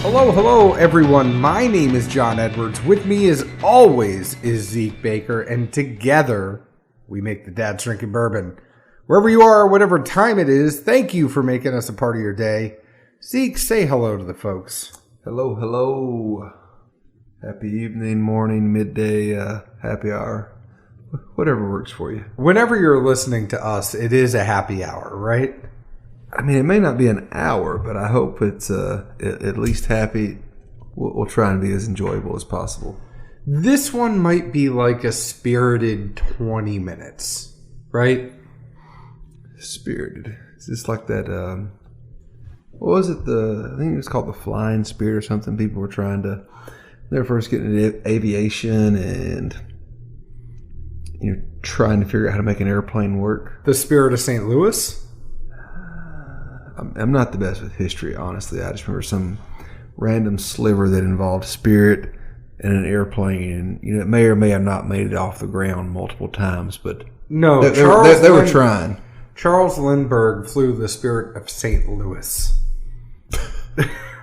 Hello, everyone. My name is John Edwards. With me, as always, is Zeke Baker, and together we make the Dad's Drinking Bourbon. Wherever you are, whatever time it is, thank you for making us a part of your day. Zeke, say hello to the folks. Hello. Happy evening, morning, midday, happy hour, whatever works for you. Whenever you're listening to us, it is a happy hour, right? I mean, it may not be an hour, but I hope it's at least happy. We'll try and be as enjoyable as possible. This one might be like a spirited 20 minutes, right? Spirited. It's just like that, what was it? I think it was called the Flying Spirit or something. People were trying to, they were first getting into aviation and, trying to figure out how to make an airplane work. The Spirit of St. Louis? I'm not the best with history, honestly. I just remember some random sliver that involved spirit and an airplane. And, it may or may have not made it off the ground multiple times, but no, they were trying. Charles Lindbergh flew the Spirit of St. Louis.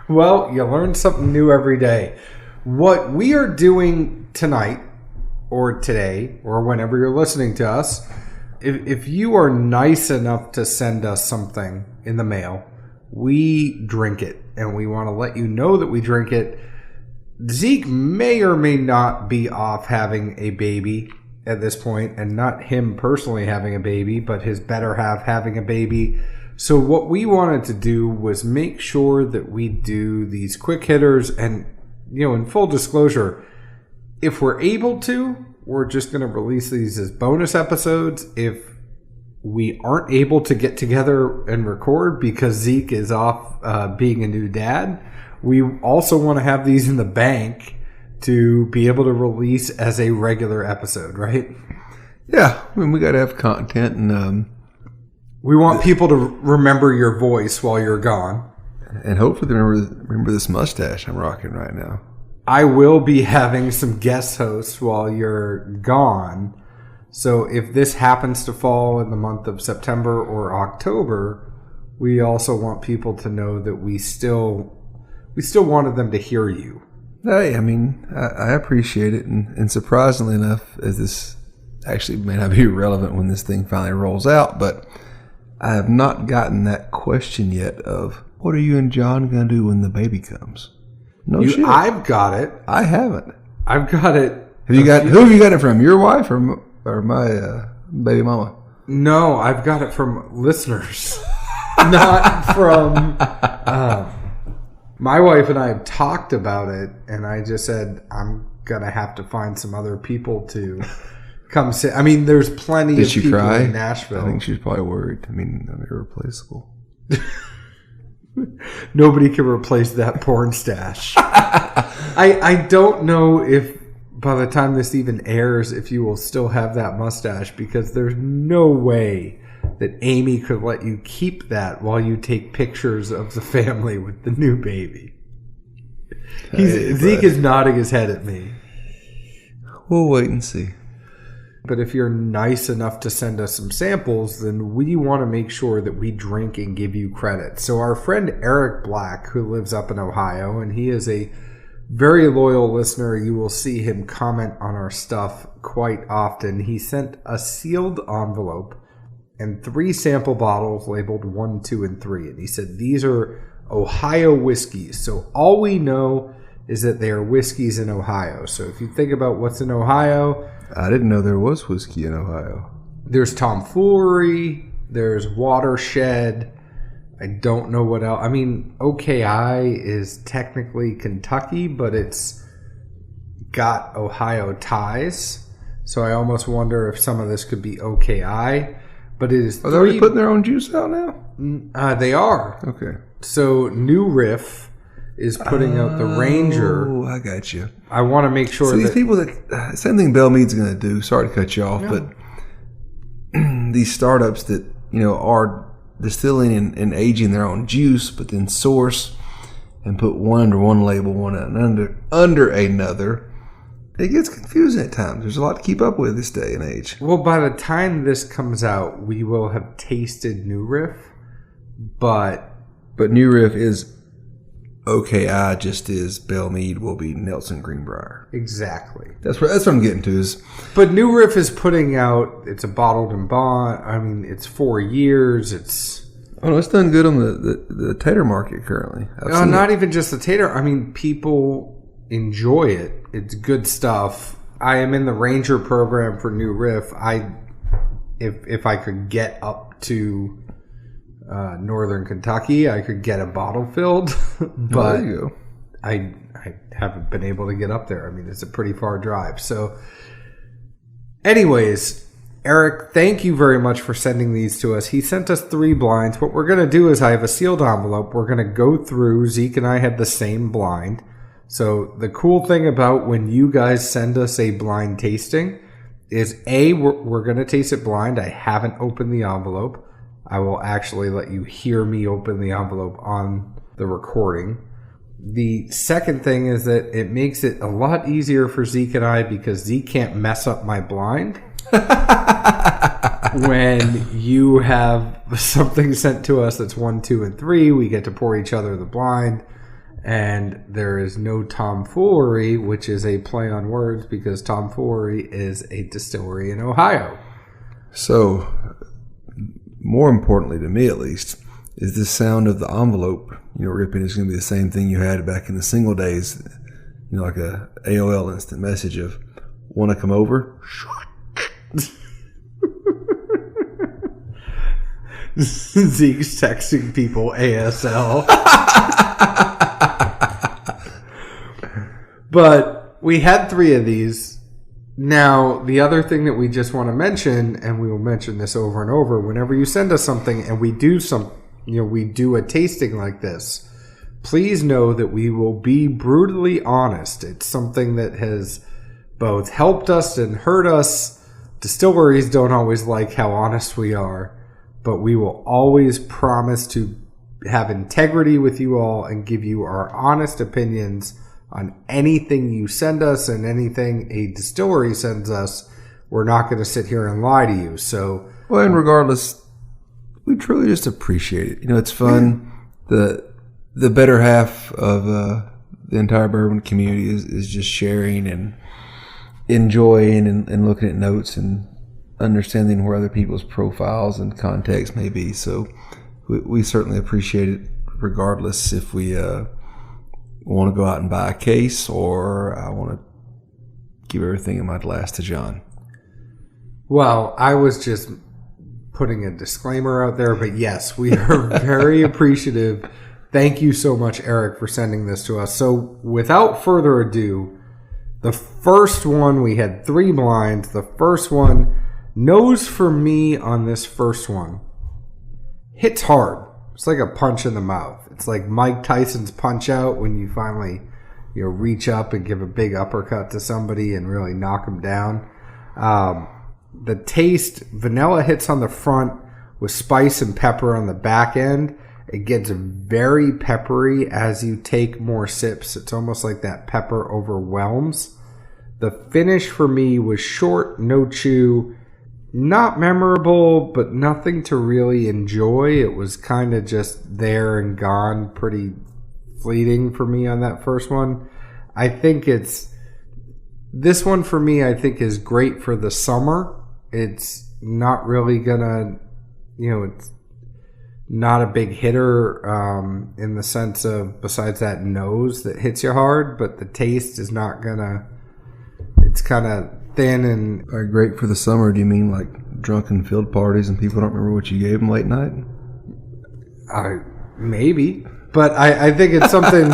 Well, you learn something new every day. What we are doing tonight, or today, or whenever you're listening to us, if you are nice enough to send us something in the mail, we drink it, and we want to let you know that we drink it. Zeke may or may not be off having a baby at this point, and not him personally having a baby, but his better half having a baby. So what we wanted to do was make sure that we do these quick hitters, and in full disclosure, if we're able to, we're just going to release these as bonus episodes. If we aren't able to get together and record because Zeke is off being a new dad, we also want to have these in the bank to be able to release as a regular episode, right? Yeah, I mean, we got to have content, and we want people to remember your voice while you're gone. And hopefully remember this mustache I'm rocking right now. I will be having some guest hosts while you're gone. So if this happens to fall in the month of September or October, we also want people to know that we still wanted them to hear you. Hey, I mean, I appreciate it. And surprisingly enough, as this actually may not be relevant when this thing finally rolls out, but I have not gotten that question yet of, what are you and John going to do when the baby comes? No shit. I've got it. I haven't. I've got it. Who have you got it from? Your wife or my baby mama? No, I've got it from listeners, not from. My wife and I have talked about it, and I just said I'm gonna have to find some other people to come sit. I mean, there's plenty of people in Nashville. I think she's probably worried. I mean, I'm irreplaceable. Nobody can replace that porn stash. I don't know if by the time this even airs, if you will still have that mustache, because there's no way that Amy could let you keep that while you take pictures of the family with the new baby. Zeke is nodding his head at me. We'll wait and see. But if you're nice enough to send us some samples, then we want to make sure that we drink and give you credit. So our friend Eric Black, who lives up in Ohio, and he is a very loyal listener. You will see him comment on our stuff quite often. He sent a sealed envelope and 3 sample bottles labeled 1, 2, and 3. And he said, these are Ohio whiskeys. So all we know is that they are whiskeys in Ohio. So if you think about what's in Ohio... I didn't know there was whiskey in Ohio. There's Tomfoolery. There's Watershed. I don't know what else. I mean, OKI is technically Kentucky, but it's got Ohio ties. So I almost wonder if some of this could be OKI. But it is. Are they already putting their own juice out now? They are. Okay. So New Riff is putting out the Ranger. Oh, I got you. I want to make sure these people that same thing Belle Meade's going to do. Sorry to cut you off, but these startups that are distilling and aging their own juice, but then source and put one under one label, one under another. It gets confusing at times. There's a lot to keep up with this day and age. Well, by the time this comes out, we will have tasted New Riff, but New Riff is OKI just is Belle Meade will be Nelson Greenbrier. Exactly. That's what I'm getting to is. But New Riff is putting out, it's a bottled and bond. I mean, it's 4 years. Oh no, it's done good on the tater market currently. No, not even just the tater. I mean, people enjoy it. It's good stuff. I am in the Ranger program for New Riff. If I could get up to Northern Kentucky, I could get a bottle filled, but there you go. I haven't been able to get up there. I mean, it's a pretty far drive. So, anyways, Eric, thank you very much for sending these to us. He sent us 3 blinds. What we're going to do is I have a sealed envelope. We're going to go through. Zeke and I had the same blind. So the cool thing about when you guys send us a blind tasting is we're going to taste it blind. I haven't opened the envelope. I will actually let you hear me open the envelope on the recording. The second thing is that it makes it a lot easier for Zeke and I because Zeke can't mess up my blind. When you have something sent to us that's 1, 2, and 3, we get to pour each other the blind. And there is no tomfoolery, which is a play on words because tomfoolery is a distillery in Ohio. So, more importantly to me at least, is the sound of the envelope, ripping is going to be the same thing you had back in the single days, like a AOL instant message of, want to come over? Zeke's texting people ASL. But we had 3 of these. Now, the other thing that we just want to mention, and we will mention this over and over, whenever you send us something and we do we do a tasting like this, please know that we will be brutally honest. It's something that has both helped us and hurt us. Distilleries don't always like how honest we are, but we will always promise to have integrity with you all and give you our honest opinions on anything you send us and anything a distillery sends us. We're not going to sit here and lie to you. So, well, and regardless, we truly just appreciate it. It's fun. The better half of the entire bourbon community is just sharing and enjoying and looking at notes and understanding where other people's profiles and context may be. So we certainly appreciate it, regardless if we want to go out and buy a case or I want to give everything in my glass to John. Well, I was just putting a disclaimer out there, but yes, we are very appreciative. Thank you so much, Eric, for sending this to us. So without further ado, the first one, we had 3 blinds. The first one, nose for me on this first one, hits hard. It's like a punch in the mouth. It's like Mike Tyson's punch out when you finally reach up and give a big uppercut to somebody and really knock them down. The taste, vanilla hits on the front with spice and pepper on the back end. It gets very peppery as you take more sips. It's almost like that pepper overwhelms. The finish for me was short, no chew. Not memorable, but nothing to really enjoy. It was kind of just there and gone, pretty fleeting for me on that first one. I think this one for me, I think is great for the summer. It's not really gonna, it's not a big hitter in the sense of, besides that nose that hits you hard, but the taste is not gonna, it's kind of thin and... Great for the summer, do you mean like drunken field parties and people don't remember what you gave them late night? Maybe. But I think it's something...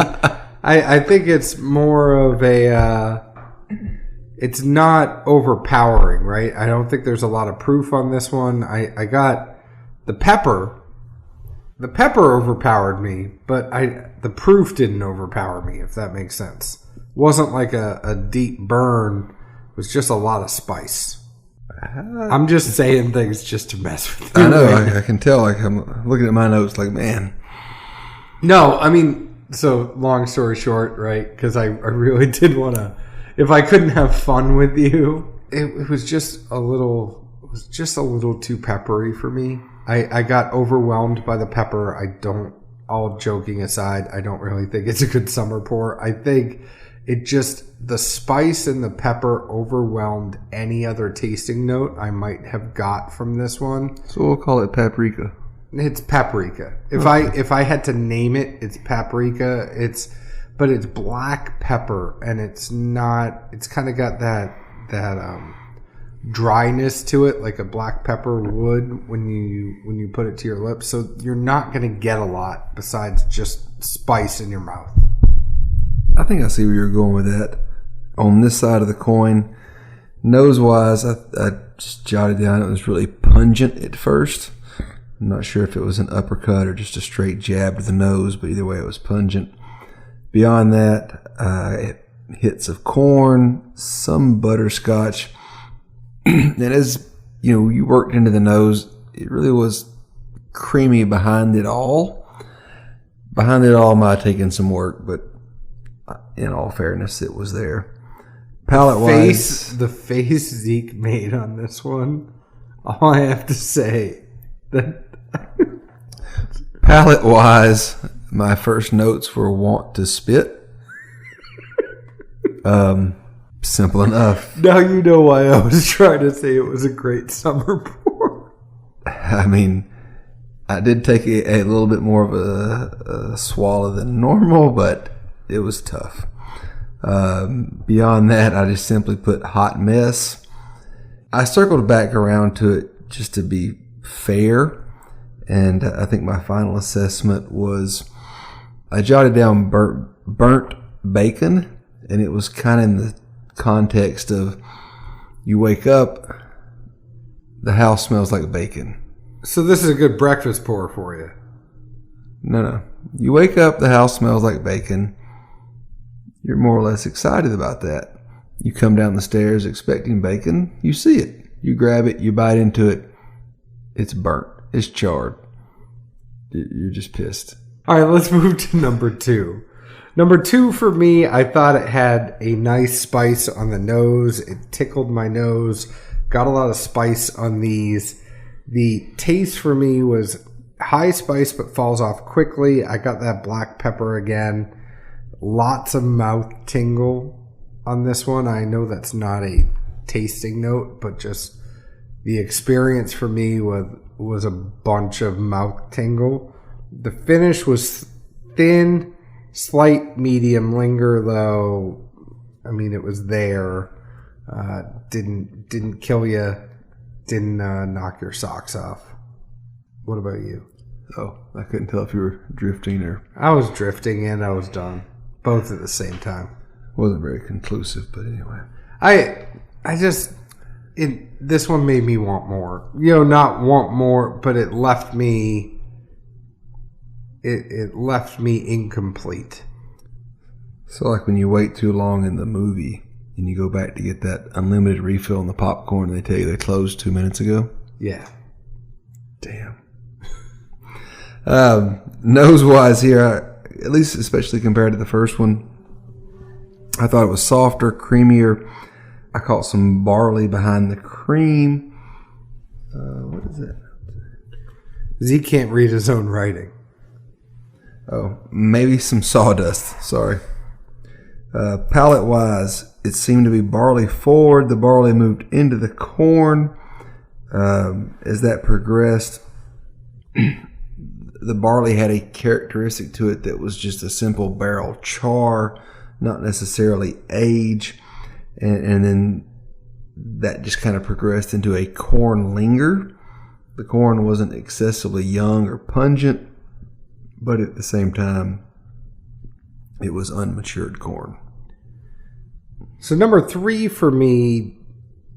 I think it's more of a... it's not overpowering, right? I don't think there's a lot of proof on this one. I got the pepper. The pepper overpowered me, but the proof didn't overpower me, if that makes sense. It wasn't like a deep burn. It was just a lot of spice. I'm just saying things just to mess with you. I know. I can tell. Like, I'm looking at my notes like, man. No, I mean, so long story short, right? Because I really did want to... If I couldn't have fun with you, it was just a little... It was just a little too peppery for me. I got overwhelmed by the pepper. all joking aside, I don't really think it's a good summer pour. I think the spice and the pepper overwhelmed any other tasting note I might have got from this one. So we'll call it paprika. It's paprika. If I had to name it, it's paprika. But it's black pepper, and it's kind of got that dryness to it, like a black pepper would when you put it to your lips. So you're not going to get a lot besides just spice in your mouth. I think I see where you're going with that. On this side of the coin, nose-wise, I just jotted down it was really pungent at first. I'm not sure if it was an uppercut or just a straight jab to the nose, but either way, it was pungent. Beyond that, hits of corn, some butterscotch. And as you worked into the nose, it really was creamy behind it all. Behind it all might have taken some work, but in all fairness, it was there. Palate-wise, the face Zeke made on this one, all I have to say that palate-wise, my first notes were want to spit. Simple enough. Now you know why I was trying to say it was a great summer pour. I mean, I did take a little bit more of a swallow than normal, but it was tough. Beyond that, I just simply put hot mess. I circled back around to it just to be fair, and I think my final assessment was I jotted down burnt bacon, and it was kind of in the context of you wake up, the house smells like bacon. So this is a good breakfast pour for you. No. You wake up, the house smells like bacon. You're more or less excited about that. You come down the stairs expecting bacon. You see it. You grab it. You bite into it. It's burnt. It's charred. You're just pissed. All right, let's move to number 2. Number 2 for me, I thought it had a nice spice on the nose. It tickled my nose. Got a lot of spice on these. The taste for me was high spice but falls off quickly. I got that black pepper again. Lots of mouth tingle on this one. I know that's not a tasting note, but just the experience for me was a bunch of mouth tingle. The finish was thin, slight medium linger though. I mean, it was there. Didn't kill you. Didn't knock your socks off. What about you? Oh, I couldn't tell if you were drifting or... I was drifting and I was done. Both at the same time. Wasn't very conclusive, but anyway. This one made me want more. Not want more, but it left me... It left me incomplete. So like when you wait too long in the movie and you go back to get that unlimited refill on the popcorn and they tell you they closed 2 minutes ago? Yeah. Damn. Nose-wise here, at least especially compared to the first one, I thought it was softer, creamier. I caught some barley behind the cream. What is it? Zeke can't read his own writing. Oh, maybe some sawdust. Sorry. Palate-wise, it seemed to be barley forward. The barley moved into the corn. As that progressed, the barley had a characteristic to it that was just a simple barrel char, not necessarily age. And then that just kind of progressed into a corn linger. The corn wasn't excessively young or pungent, but at the same time, it was unmatured corn. So number 3 for me,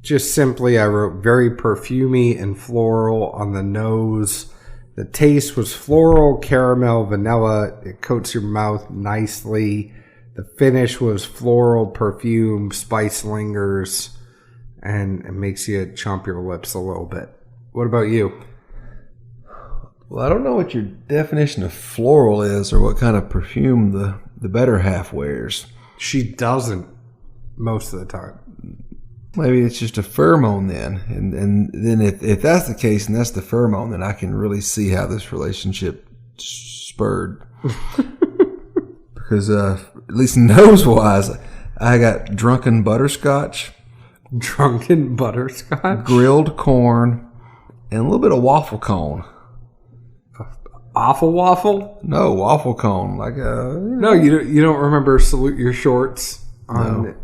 just simply I wrote very perfumey and floral on the nose. The taste was floral, caramel, vanilla. It coats your mouth nicely. The finish was floral, perfume, spice lingers, and it makes you chomp your lips a little bit. What about you? Well, I don't know what your definition of floral is or what kind of perfume the better half wears. She doesn't most of the time. Maybe it's just a pheromone then. And then if that's the case and that's the pheromone, then I can really see how this relationship spurred. Because at least nose-wise, I got drunken butterscotch. Drunken butterscotch? Grilled corn, and a little bit of waffle cone. Awful waffle? No, waffle cone. Like No, you don't remember Salute Your Shorts? No.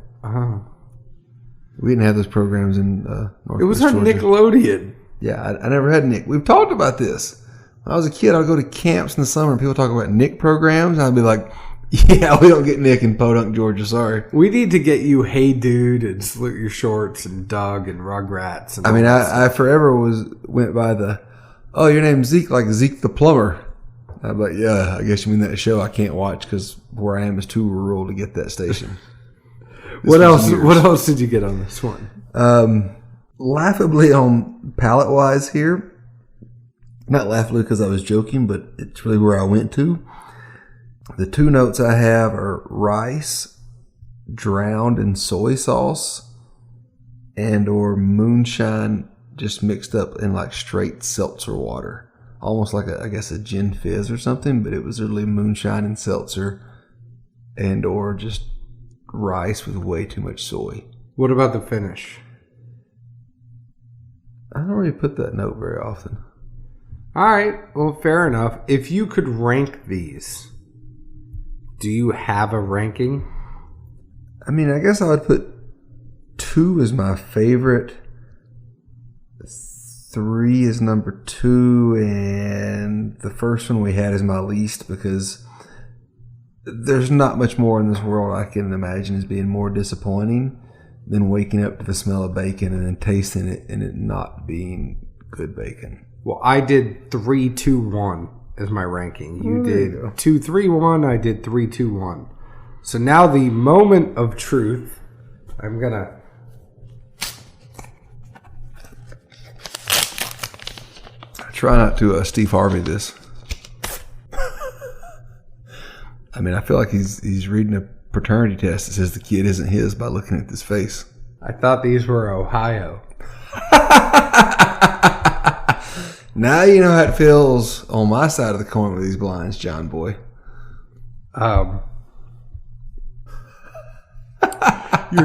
We didn't have those programs in Northwest It was on Georgia. Nickelodeon. Yeah, I never had Nick. We've talked about this. When I was a kid, I would go to camps in the summer and people talk about Nick programs. And I'd be like, yeah, we don't get Nick in Podunk, Georgia. Sorry. We need to get you Hey Dude and Salute Your Shorts and Doug and Rugrats. And I forever went by the, oh, your name's Zeke, like Zeke the plumber. I'm like, yeah, I guess you mean that show I can't watch because where I am is too rural to get that station. What else did you get on this one? Laughably on palate-wise here. Not laughably because I was joking, but it's really where I went to. The two notes I have are rice drowned in soy sauce and or moonshine just mixed up in like straight seltzer water. Almost like I guess a gin fizz or something, but it was really moonshine and seltzer and or just rice with way too much soy. What about the finish? I don't really put that note very often. All right, well, fair enough. If you could rank these, do you have a ranking? I mean, I guess I would put 2 as my favorite, 3 is number 2, and the first one we had is my least because there's not much more in this world I can imagine as being more disappointing than waking up to the smell of bacon and then tasting it and it not being good bacon. Well, I did 3, 2, 1 as my ranking. You did you go. 2, 3, 1. I did 3, 2, 1. So now the moment of truth. I'm gonna. Try not to Steve Harvey this. I mean, I feel like he's reading a paternity test that says the kid isn't his by looking at this face. I thought these were Ohio. Now you know how it feels on my side of the coin with these blinds, John boy. You're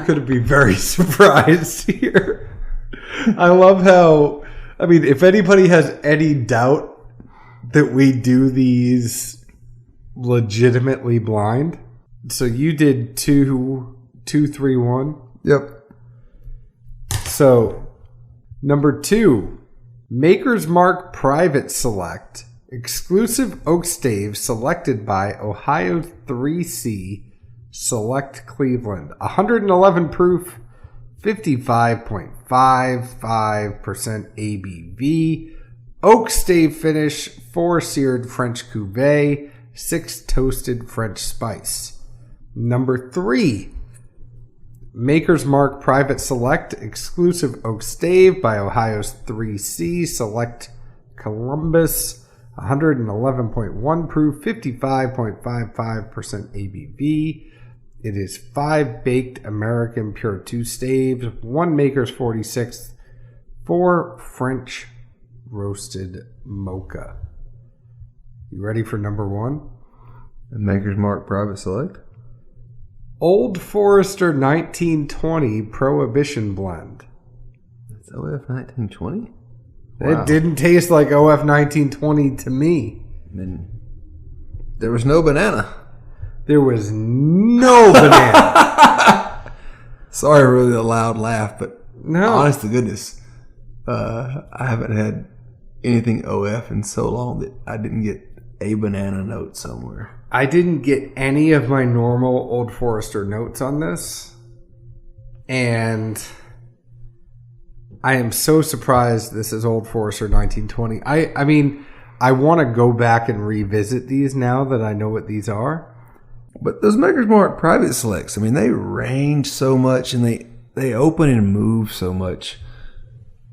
going to be very surprised here. I love how, I mean, if anybody has any doubt that we do these legitimately blind, so you did 2, 3, 1. Yep. So, number 2, Maker's Mark Private Select, exclusive oak stave selected by Ohio 3C Select Cleveland. 111 proof, 55.55% ABV, oak stave finish, 4 seared French cuvee, 6 toasted French spice. Number 3, Maker's Mark Private Select, exclusive oak stave by Ohio's 3C Select Columbus, 111.1 proof, 55.55% ABV. It is 5 baked American Pure 2 staves, 1 Maker's 46th, 4 French roasted mocha. You ready for number 1? Maker's Mark Private Select. Old Forester 1920 Prohibition Blend. That's OF 1920? Wow. It didn't taste like OF 1920 to me. I mean, there was no banana. There was no banana. Sorry for the loud laugh, but No. honest to goodness, I haven't had anything OF in so long that I didn't get a banana note somewhere. I didn't get any of my normal Old Forester notes on this. And I am so surprised this is Old Forester 1920. I mean, I want to go back and revisit these now that I know what these are. But those Maker's Mark Private Selects, I mean, they range so much and they open and move so much.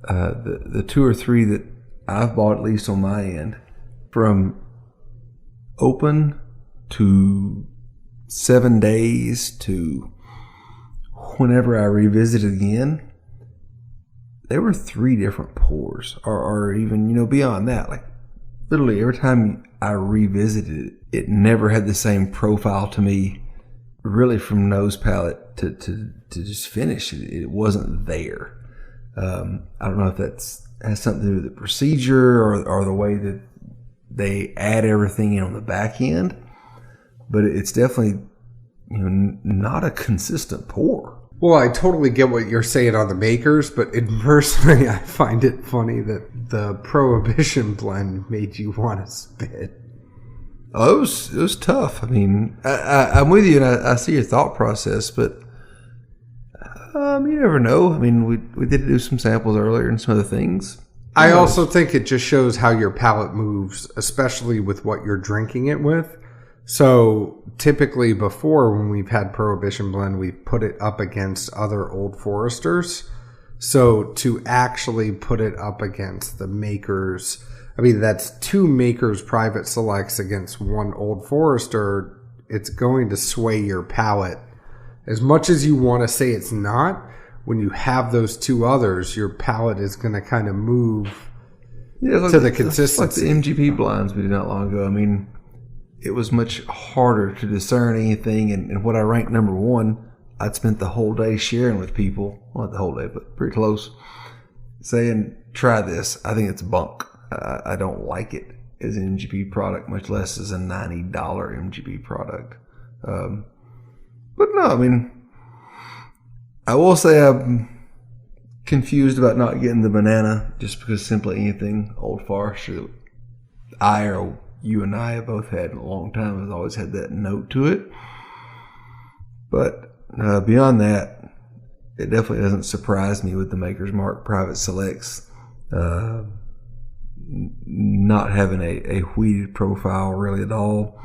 The 2 or 3 that I've bought, at least on my end, from open to 7 days to whenever I revisit it again, they were 3 different pours, or even, beyond that, like literally every time I revisited it, it never had the same profile to me, really from nose palate to just finish. It wasn't there. I don't know if that's has something to do with the procedure or the way that they add everything in on the back end, but it's definitely not a consistent pour. Well, I totally get what you're saying on the makers, but personally, I find it funny that the Prohibition blend made you want to spit. Oh, it was tough. I mean, I'm with you, and I see your thought process, but you never know. I mean, we did do some samples earlier and some other things. I also think it just shows how your palate moves, especially with what you're drinking it with. So typically before, when we've had Prohibition blend, we've put it up against other Old Foresters. So to actually put it up against the makers, I mean, that's 2 makers private selects against 1 Old Forester. It's going to sway your palate. As much as you want to say it's not, when you have those 2 others, your palate is going to kind of move to the consistency. Like the MGP blinds we did not long ago. I mean, it was much harder to discern anything. And what I ranked number 1, I'd spent the whole day sharing with people. Well, not the whole day, but pretty close. Saying, try this. I think it's bunk. I don't like it as an MGP product, much less as a $90 MGP product. But no, I mean, I will say I'm confused about not getting the banana just because simply anything Old Forester that you and I have both had in a long time has always had that note to it. But beyond that, it definitely doesn't surprise me with the Maker's Mark Private Selects not having a wheated profile really at all,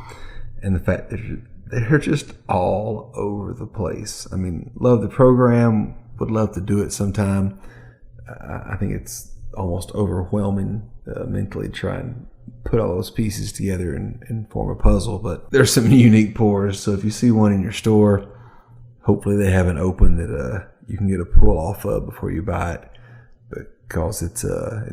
and the fact that they're just all over the place. I mean, love the program, would love to do it sometime. I think it's almost overwhelming mentally trying to put all those pieces together and form a puzzle, but there's some unique pours, so if you see one in your store, hopefully they have an open that you can get a pull off of before you buy it, because it's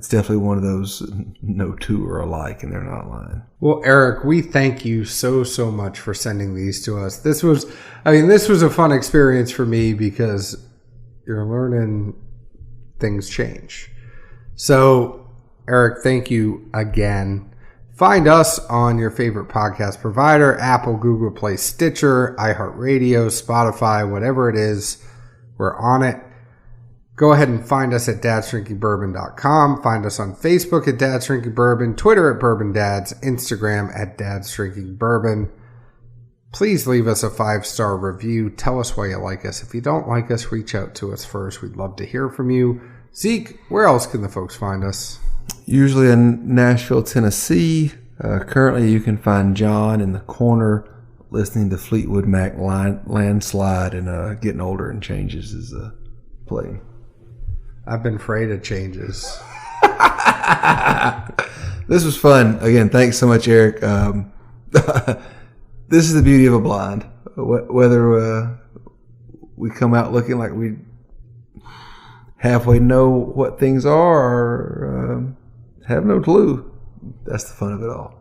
definitely one of those no 2 are alike, and they're not lying. Well, Eric, we thank you so much for sending these to us. This was a fun experience for me because you're learning things change. So, Eric, thank you again. Find us on your favorite podcast provider, Apple, Google Play, Stitcher, iHeartRadio, Spotify, whatever it is, we're on it. Go ahead and find us at dadsdrinkingbourbon.com. Find us on Facebook at Dad's Drinking Bourbon, Twitter at Bourbon Dads, Instagram at Dad's Drinking Bourbon. Please leave us a 5-star review. Tell us why you like us. If you don't like us, reach out to us first. We'd love to hear from you. Zeke, where else can the folks find us? Usually in Nashville, Tennessee. Currently, you can find John in the corner listening to Fleetwood Mac Landslide and Getting Older and Changes is playing. I've been afraid of changes. This was fun. Again, thanks so much, Eric. This is the beauty of a blind. Whether we come out looking like we halfway know what things are or have no clue, that's the fun of it all.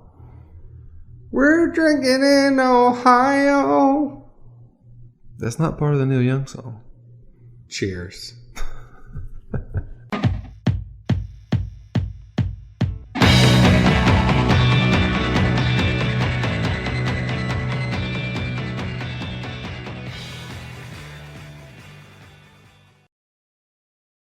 We're drinking in Ohio. That's not part of the Neil Young song. Cheers.